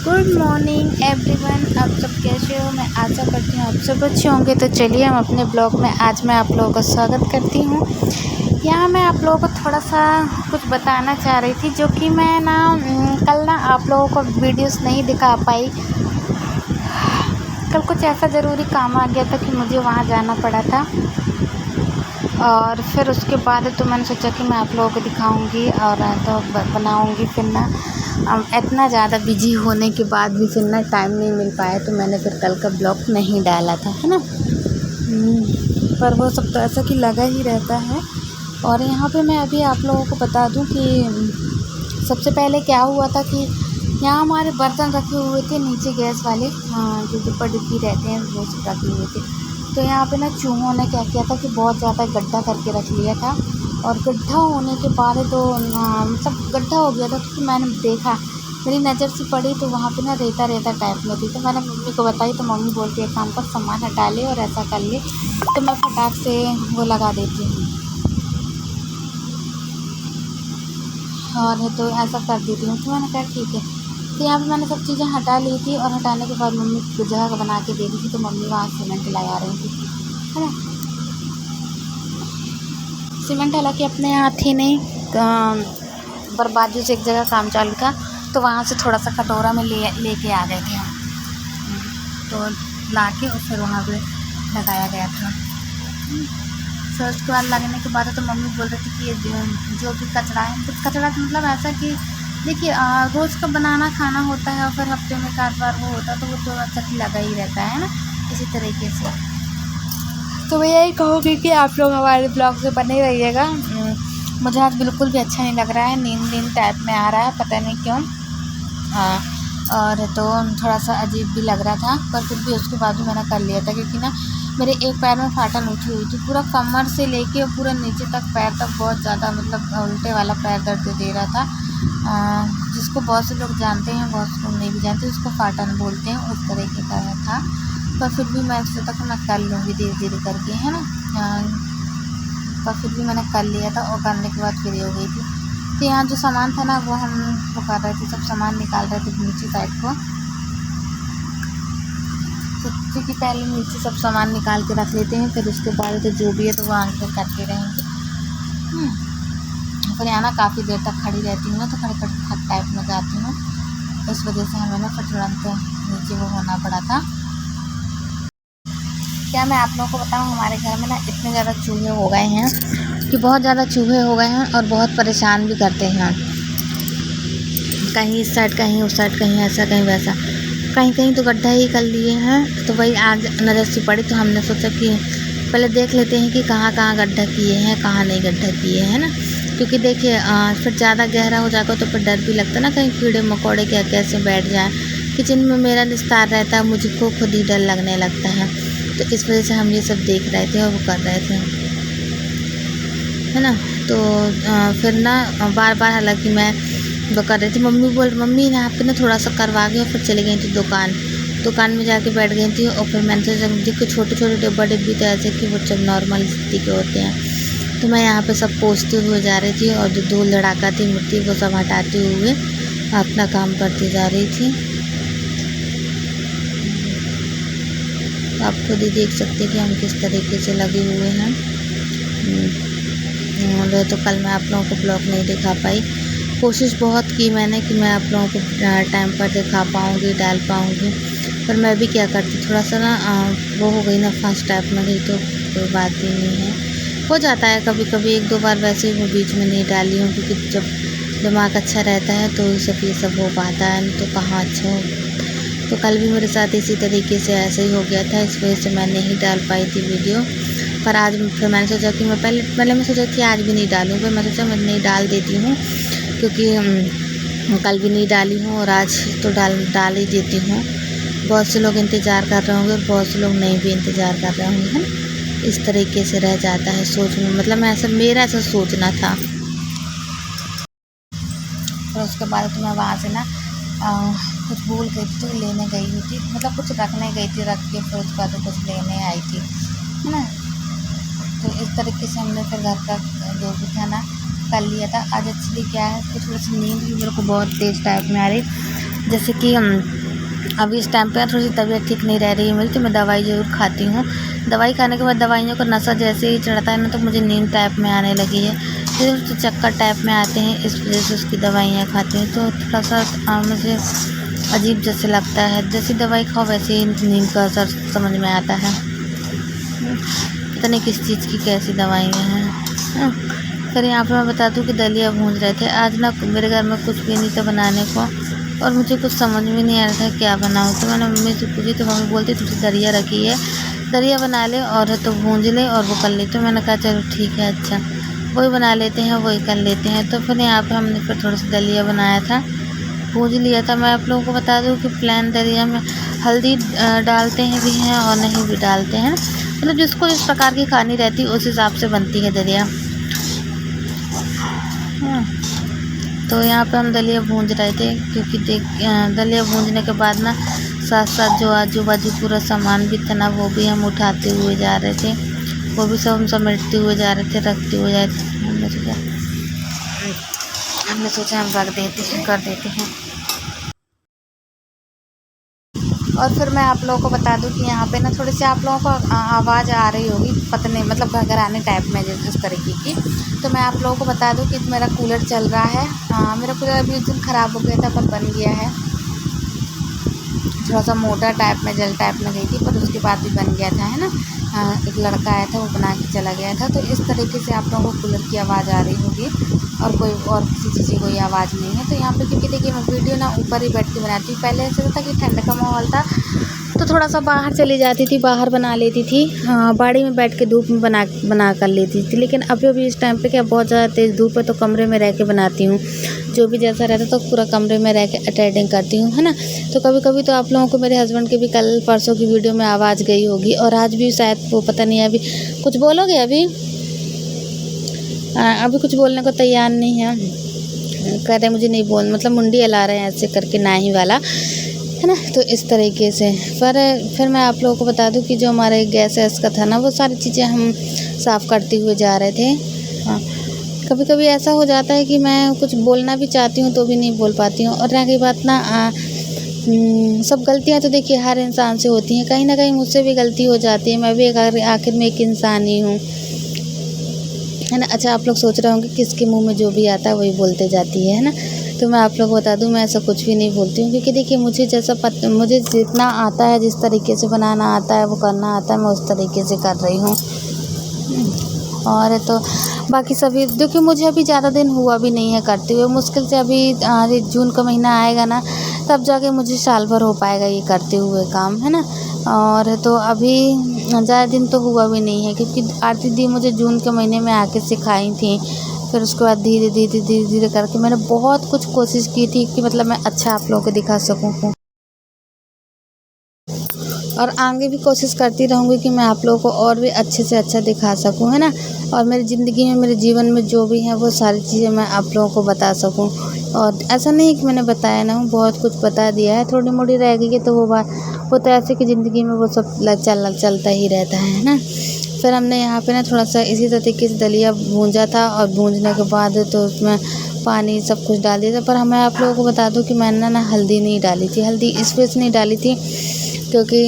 Good morning everyone. आप सब कैसे हो? मैं आशा करती हूँ आप सब अच्छे होंगे। तो चलिए हम अपने ब्लॉग में आज मैं आप लोगों का स्वागत करती हूँ। यहाँ मैं आप लोगों को थोड़ा सा कुछ बताना चाह रही थी, जो कि मैं कल आप लोगों को वीडियोस नहीं दिखा पाई। कल कुछ ऐसा ज़रूरी काम आ गया था कि मुझे वहाँ जाना पड़ा था, और फिर उसके बाद तो मैंने सोचा कि मैं आप लोगों को दिखाऊंगी और तो बनाऊंगी। फिर इतना ज़्यादा बिजी होने के बाद भी फिर टाइम नहीं मिल पाया, तो मैंने फिर कल का ब्लॉग नहीं डाला था, है ना। पर वो सब तो ऐसा कि लगा ही रहता है। और यहाँ पे मैं अभी आप लोगों को बता दूं कि सबसे पहले क्या हुआ था कि यहाँ हमारे बर्तन रखे हुए थे नीचे गैस वाले, जो ऊपर डिब्बी रहते हैं वो सब रखे हुए थे। तो यहाँ पे चूहों ने क्या किया था कि बहुत ज़्यादा गड्ढा करके रख लिया था, और गड्ढा होने के बाद तो मतलब गड्ढा हो गया था। तो मैंने देखा, मेरी नज़र से पड़ी तो वहाँ पे रेता रेता टाइप में थी। तो मैंने मम्मी को बताई, तो मम्मी बोलती है काम का सामान हटा ले और ऐसा कर ले। तो मैं फटाक से वो लगा देती हूँ, और तो ऐसा कर देती हूँ। तो मैंने कहा ठीक है। तो यहाँ पे मैंने सब चीज़ें हटा ली थी, और हटाने के बाद मम्मी जगह बना के दे दी थी। तो मम्मी वहाँ सीमेंट लगा रही थी, है ना। सीमेंट हालांकि अपने यहाँ थी नहीं, बर्बादी से एक जगह काम चालू था, तो वहाँ से थोड़ा सा कटोरा में लेके आ गए थे हम। तो ला के और फिर वहाँ पे लगाया गया था। फिर उसके बाद लगने के बाद तो मम्मी बोल रही थी कि ये जो भी कचरा है, कुछ कचरा मतलब ऐसा कि देखिए रोज़ का बनाना खाना होता है, और फिर हफ्ते में 4 बार वो होता है, तो वो तो अच्छा लगा ही रहता है ना, इसी तरीके से। तो मैं यही कहूँगी कि आप लोग हमारे ब्लॉग से बने रहिएगा। मुझे आज बिल्कुल भी अच्छा नहीं लग रहा है, नींद टाइप में आ रहा है, पता नहीं क्यों। और तो थोड़ा सा अजीब भी लग रहा था, पर फिर भी उसके बाद भी मैंने कर लिया था, क्योंकि मेरे एक पैर में फाटन उठी हुई थी। पूरा कमर से लेके पूरा नीचे तक पैर तक बहुत ज़्यादा, मतलब उल्टे वाला पैर दर्द दे रहा था, जिसको बहुत से लोग जानते हैं, बहुत से लोग नहीं भी जानते, उसको फाटन बोलते हैं, उस तरीके का था। पर फिर भी मैं सोचा कि मैं कर लूँगी धीरे धीरे करके, है ना। पर फिर भी मैंने कर लिया था, और करने के बाद फ्री हो गई थी। तो यहाँ जो सामान था वो हम वो कर रहे थे, सब सामान निकाल रहे थे नीचे साइड को। तो क्योंकि पहले नीचे सब सामान निकाल के रख लेते हैं, फिर उसके बाद तो जो भी है तो वो आगे करते रहेंगे। फिर यहाँ काफ़ी देर तक खड़ी रहती हूँ ना, तो खड़े थक टाइप में जाती हूँ, इस वजह से हमें फिर तुरंत नीचे वो होना पड़ा था। क्या मैं आप लोगों को बताऊँ, हमारे घर में इतने ज़्यादा चूहे हो गए हैं कि बहुत ज़्यादा चूहे हो गए हैं, और बहुत परेशान भी करते हैं। कहीं इस साइड, कहीं उस साइड, कहीं ऐसा कहीं वैसा, कहीं कहीं तो गड्ढा ही कर लिए हैं। तो वही आज नज़र से पड़ी, तो हमने सोचा कि पहले देख लेते हैं कि कहाँ कहाँ गड्ढा किए हैं, कहाँ नहीं गड्ढा किए हैं ना। क्योंकि देखिए फिर ज़्यादा गहरा हो जाता तो फिर डर भी लगता है ना, कहीं कीड़े मकोड़े क्या कैसे बैठ जाए। किचन में मेरा निस्तार रहता है, मुझको खुद ही डर लगने लगता है। तो इस वजह से हम ये सब देख रहे थे और वो कर रहे थे, है ना। तो फिर बार बार, हालांकि मैं वो कर रही थी, मम्मी यहाँ पे थोड़ा सा करवा के, और फिर चली गई थी दुकान में जाके बैठ गई थी। और फिर मैंने सोचा देखो छोटे छोटे डिब्बी तो ऐसे कि वो जब नॉर्मल स्थिति के होते हैं, तो मैं यहाँ पे सब पोंछते हुए जा रही थी, और जो धूल धड़ाका थी मिट्टी वो सब हटाते हुए अपना काम करती जा रही थी। आप खुद ही देख सकते हैं कि हम किस तरीके से लगे हुए हैं। और तो कल मैं आप लोगों को ब्लॉग नहीं दिखा पाई, कोशिश बहुत की मैंने कि मैं आप लोगों को टाइम पर दिखा पाऊँगी, डाल पाऊँगी, पर मैं भी क्या करती, थोड़ा सा वो हो गई फर्स्ट टाइप में गई, तो कोई बात भी नहीं है, हो जाता है कभी कभी। 1-2 बार वैसे ही वो बीच में नहीं डाली हूँ, क्योंकि जब दिमाग अच्छा रहता है तो ये सब हो पाता है, नहीं तो कहाँ अच्छा हो। तो कल भी मेरे साथ इसी तरीके से ऐसे ही हो गया था, इस वजह से मैं नहीं डाल पाई थी वीडियो। पर आज फिर मैंने सोचा कि मैं पहले मैं सोचा कि आज भी नहीं डालूँ, फिर मैं सोचा मैं नहीं डाल देती हूँ, क्योंकि कल भी नहीं डाली हूँ और आज तो डाल ही देती हूँ। बहुत से लोग इंतज़ार कर रहे होंगे, और बहुत से लोग नहीं भी इंतज़ार कर रहे होंगे, है ना। इस तरीके से रह जाता है सोच में, मतलब मेरा ऐसा सोचना था। फिर उसके बाद तो मैं वहाँ से कुछ भूल गई थी, तो लेने गई हुई थी, मतलब कुछ रखने गई थी, रख के फिर उसके बाद कुछ लेने आई थी, है ना। तो इस तरीके से हमने फिर घर का जो भी था कर लिया था। आज एक्चुअली क्या है कि थोड़ी सी नींद भी मेरे को बहुत तेज़ टाइप में आ रही, जैसे कि अभी इस टाइम पे थोड़ी सी तबीयत ठीक नहीं रह रही है मेरी, तो मैं दवाई ज़रूर खाती हूँ। दवाई खाने के बाद दवाइयों का नशा जैसे ही चढ़ता है ना, तो मुझे नींद टाइप में आने लगी है, फिर चक्कर टाइप में आते हैं, इस वजह से उसकी दवाइयाँ खाती हूँ। तो थोड़ा सा मुझे अजीब जैसे लगता है, जैसी दवाई खाओ वैसे ही नींद का असर समझ में आता है। पता नहीं किस चीज़ की कैसी दवाइयाँ हैं। फिर यहाँ पे मैं बता दूँ कि दलिया भून रहे थे। आज ना मेरे घर में कुछ भी नहीं था बनाने को, और मुझे कुछ समझ में नहीं आ रहा था क्या बनाऊँ। तो मैंने मम्मी से पूछी, तो मम्मी बोलती तुझे दलिया रखी है, दलिया बना ले और तो भूंज ले और वो कर ले। तो मैंने कहा चलो ठीक है, अच्छा वही बना लेते हैं, वही कर लेते हैं। तो फिर यहाँ पे हमने फिर थोड़ा सा दलिया बनाया था, भूंज लिया था। मैं आप लोगों को बता दूँ कि प्लेन दलिया में हल्दी डालते हैं भी हैं और नहीं भी डालते हैं, मतलब जिसको जिस प्रकार की खानी रहती है उस हिसाब से बनती है दलिया। तो यहाँ पे हम दलिया भूंज रहे थे, क्योंकि दलिया भूंजने के बाद ना साथ साथ जो आजू बाजू पूरा सामान भी था ना, वो भी हम उठाते हुए जा रहे थे, वो भी सब हम समेटते हुए जा रहे थे, रखते हुए जा रहे थे। हमने सोचा हम रख देते हैं, कर देते हैं। और फिर मैं आप लोगों को बता दूं कि यहाँ पे ना थोड़ी सी आप लोगों को आवाज़ आ रही होगी, पता नहीं मतलब घरघराने टाइप में जिस तरीके की। तो मैं आप लोगों को बता दूं कि मेरा कूलर चल रहा है। मेरा कूलर अभी उस दिन ख़राब हो गया था, पर बन गया है। थोड़ा सा मोटर टाइप में जल टाइप में गई थी, पर उसके बाद भी बन गया था, है ना। एक लड़का आया था, वो बना के चला गया था। तो इस तरीके से आप लोगों को कूलर की आवाज़ आ रही होगी, और कोई और किसी चीज़ की कोई आवाज़ नहीं है। तो यहाँ पे क्योंकि देखिए मैं वीडियो ना ऊपर ही बैठ के बनाती हूँ। पहले ऐसा था कि ठंड का माहौल था, तो थोड़ा सा बाहर चली जाती थी, बाहर बना लेती थी, बाड़ी में बैठ के धूप में बना कर लेती थी। लेकिन अभी इस टाइम पे क्या बहुत ज़्यादा तेज़ धूप है, तो कमरे में रह के बनाती हूँ। जो भी जैसा रहता तो पूरा कमरे में रह के एडिटिंग करती हूँ, है ना। तो कभी कभी तो आप लोगों को मेरे हस्बैंड की भी कल परसों की वीडियो में आवाज़ गई होगी, और आज भी शायद वो पता नहीं है। अभी कुछ बोलोगे? अभी कुछ बोलने को तैयार नहीं है, कह रहे मुझे नहीं बोल, मतलब मुंडी हिला रहे हैं ऐसे करके, ना ही वाला, है ना। तो इस तरीके से फिर मैं आप लोगों को बता दूं कि जो हमारे गैस का था ना, वो सारी चीज़ें हम साफ़ करते हुए जा रहे थे। कभी कभी ऐसा हो जाता है कि मैं कुछ बोलना भी चाहती हूँ तो भी नहीं बोल पाती हूँ। और रही बात ना सब गलतियाँ तो देखिए हर इंसान से होती हैं, कहीं ना कहीं मुझसे भी गलती हो जाती है। मैं भी आखिर में एक इंसान ही हूँ, है ना। अच्छा, आप लोग सोच रहे होंगे किसके मुंह में जो भी आता है वही बोलते जाती है ना। तो मैं आप लोग को बता दूं, मैं ऐसा कुछ भी नहीं बोलती हूँ, क्योंकि देखिए मुझे मुझे जितना आता है, जिस तरीके से बनाना आता है, वो करना आता है, मैं उस तरीके से कर रही हूँ। और तो बाकी सभी देखिए, मुझे अभी ज़्यादा दिन हुआ भी नहीं है करते हुए, मुश्किल से अभी जून का महीना आएगा ना, तब जाके मुझे साल भर हो पाएगा ये करते हुए काम, है ना। और तो अभी ज़्यादा दिन तो हुआ भी नहीं है, क्योंकि आरती दी मुझे जून के महीने में आके सिखाई थी। फिर उसके बाद धीरे धीरे करके मैंने बहुत कुछ कोशिश की थी कि मतलब मैं अच्छा आप लोगों को दिखा सकूँ, और आगे भी कोशिश करती रहूँगी कि मैं आप लोगों को और भी अच्छे से अच्छा दिखा सकूँ, है ना। और मेरी ज़िंदगी में, मेरे जीवन में जो भी है वो सारी चीज़ें मैं आप लोगों को बता सकूँ। और ऐसा नहीं कि मैंने बताया ना, बहुत कुछ बता दिया है, थोड़ी मोड़ी रह गई है तो वो तो ऐसे कि ज़िंदगी में वो सब चलता ही रहता है ना। फिर हमने यहाँ पे ना थोड़ा सा इसी तरीके से दलिया भूंजा था, और भूंजने के बाद तो उसमें पानी सब कुछ डाल दिया था। पर मैं आप लोगों को बता दूँ कि मैंने ना हल्दी नहीं डाली थी, हल्दी इस वजह से नहीं डाली थी क्योंकि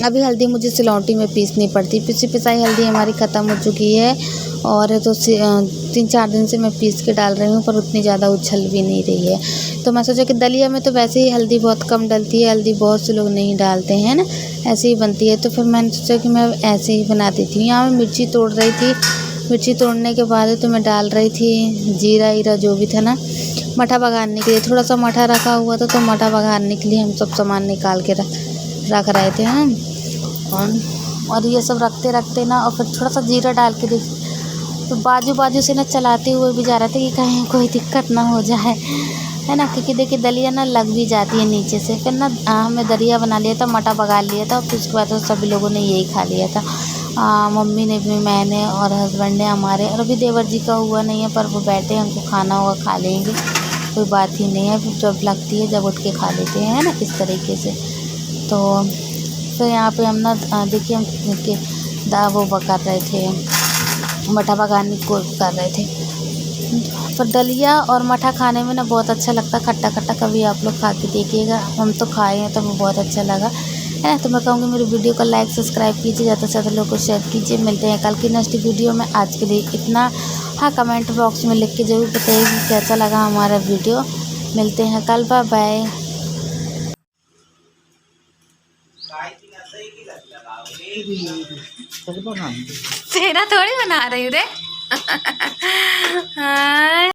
अभी हल्दी मुझे सिलौटी में पीसनी पड़ती, पिसाई हल्दी हमारी ख़त्म हो चुकी है। और तो 3-4 दिन से मैं पीस के डाल रही हूँ, पर उतनी ज़्यादा उछल भी नहीं रही है। तो मैं सोचा कि दलिया में तो वैसे ही हल्दी बहुत कम डलती है, हल्दी बहुत से लोग नहीं डालते हैं ना, ऐसे ही बनती है। तो फिर मैंने सोचा कि मैं ऐसे ही बना देती हूँ। यहाँ मैं मिर्ची तोड़ रही थी, मिर्ची तोड़ने के बाद तो मैं डाल रही थी जीरा ईरा जो भी था ना, मठा बघारने के लिए। थोड़ा सा मठा रखा हुआ था, तो मठा बघारने के लिए हम सब सामान निकाल के रख रहे थे हम। और ये सब रखते रखते ना, और फिर थोड़ा सा जीरा डाल के देख, तो बाजू से ना चलाते हुए भी जा रहे थे कि कहीं कोई दिक्कत ना हो जाए, है ना। क्योंकि देखिए दलिया ना लग भी जाती है नीचे से। फिर ना हमने दलिया बना लिया था, मठा बघार लिया था, फिर उसके बाद तो सभी लोगों ने यही खा लिया था। मम्मी ने भी, मैंने और हस्बैंड ने हमारे, और अभी देवर जी का हुआ नहीं है, पर वो बैठे हैं, उनको खाना होगा खा लेंगे, कोई बात ही नहीं है। फिर जब लगती है जब उठ के खा लेते हैं, है ना, इस तरीके से। तो फिर यहाँ पे हम ना देखिए हम वो कर रहे थे, मठा बघारने को कर रहे थे। पर दलिया और मठा खाने में ना बहुत अच्छा लगता है, खट्टा खट्टा। कभी आप लोग खा के देखिएगा, हम तो खाए हैं तो हमें बहुत अच्छा लगा है ना। तो मैं कहूँगी मेरी वीडियो को लाइक सब्सक्राइब कीजिए, ज़्यादा से ज़्यादा लोगों को शेयर कीजिए। मिलते हैं कल की नेक्स्ट वीडियो में। आज के लिए इतना। हाँ, कमेंट बॉक्स में लिख के ज़रूर बताइए कि कैसा लगा हमारा वीडियो। मिलते हैं कल, बाय बाय। तेरा थोड़ी बना रही हूँ रे। हाँ।